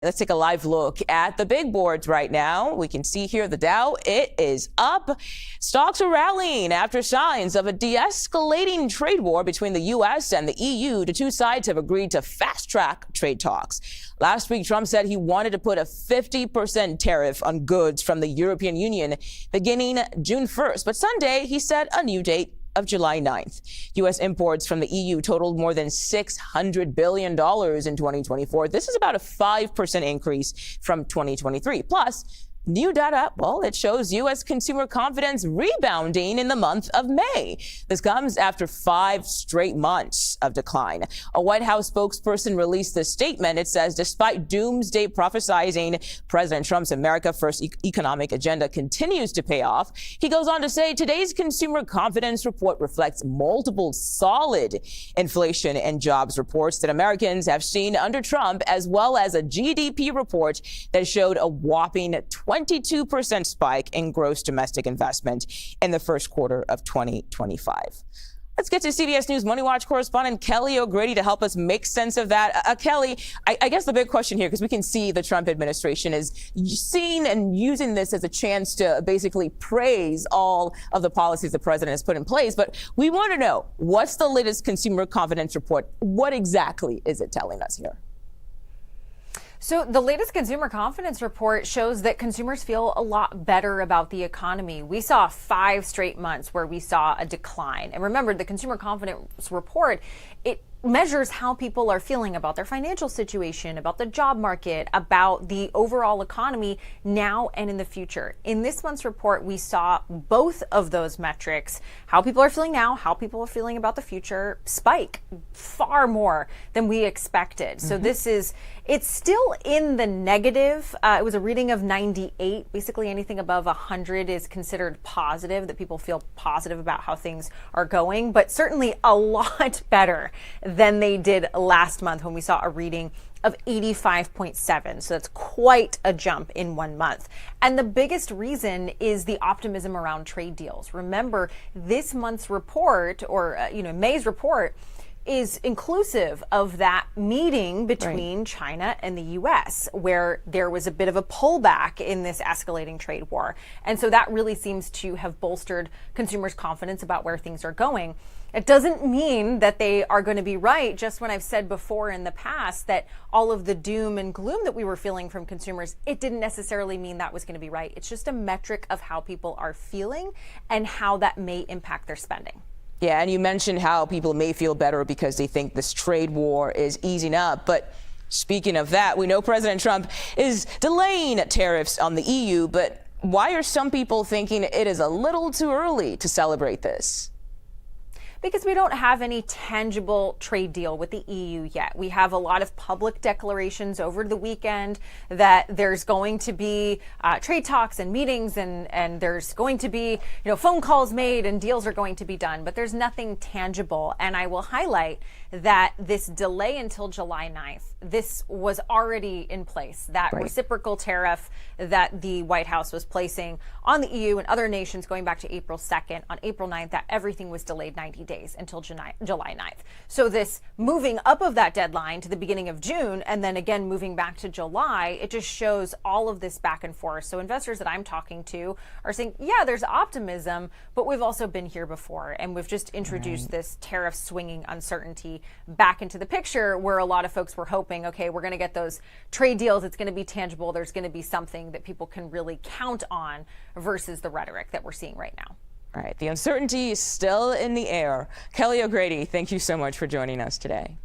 Let's take a live look at the big boards right now. We can see here the Dow, it is up. Stocks are rallying after signs of a de-escalating trade war between the U.S. and the EU. The two sides have agreed to fast-track trade talks. Last week, Trump said he wanted to put a 50% tariff on goods from the European Union beginning June 1st. But Sunday, he set a new date of July 9th. U.S. imports from the EU totaled more than $600 billion in 2024. This is about a 5% increase from 2023. Plus, new data, well, it shows U.S. consumer confidence rebounding in the month of May. This comes after 5 straight months of decline. A White House spokesperson released this statement. It says, despite doomsday prophesizing, President Trump's America First economic agenda continues to pay off. He goes on to say today's consumer confidence report reflects multiple solid inflation and jobs reports that Americans have seen under Trump, as well as a GDP report that showed a whopping 22% spike in gross domestic investment in the first quarter of 2025. Let's get to CBS News Money Watch correspondent Kelly O'Grady to help us make sense of that. Kelly, I guess the big question here, because we can see the Trump administration is seeing and using this as a chance to basically praise all of the policies the president has put in place. But we want to know, what's the latest consumer confidence report? What exactly is it telling us here? So the latest consumer confidence report shows that consumers feel a lot better about the economy. We saw 5 straight months where we saw a decline. And remember, the consumer confidence report, it measures how people are feeling about their financial situation, about the job market, about the overall economy now and in the future. In this month's report, we saw both of those metrics, how people are feeling now, how people are feeling about the future, spike far more than we expected. So it's still in the negative. It was a reading of 98. Basically anything above 100 is considered positive, that people feel positive about how things are going, but certainly a lot better than they did last month when we saw a reading of 85.7. So that's quite a jump in 1 month. And the biggest reason is the optimism around trade deals. Remember, this month's report, or May's report, is inclusive of that meeting between China and the U.S., where there was a bit of a pullback in this escalating trade war. And so that really seems to have bolstered consumers' confidence about where things are going. It doesn't mean that they are going to be right. Just when I've said before in the past that all of the doom and gloom that we were feeling from consumers, it didn't necessarily mean that was going to be right. It's just a metric of how people are feeling and how that may impact their spending. Yeah, and you mentioned how people may feel better because they think this trade war is easing up. But speaking of that, we know President Trump is delaying tariffs on the EU. But why are some people thinking it is a little too early to celebrate this? Because we don't have any tangible trade deal with the EU yet. We have a lot of public declarations over the weekend that there's going to be trade talks and meetings, and there's going to be phone calls made and deals are going to be done, but there's nothing tangible. And I will highlight that this delay until July 9th, this was already in place. That reciprocal tariff that the White House was placing on the EU and other nations going back to April 2nd, on April 9th, that everything was delayed 90 days until July 9th. So this moving up of that deadline to the beginning of June and then again moving back to July, it just shows all of this back and forth. So investors that I'm talking to are saying, yeah, there's optimism, but we've also been here before, and we've just introduced this tariff swinging uncertainty back into the picture, where a lot of folks were hoping, okay, we're going to get those trade deals, it's going to be tangible, there's going to be something that people can really count on, versus the rhetoric that we're seeing right now. All right, the uncertainty is still in the air. Kelly O'Grady, thank you so much for joining us today.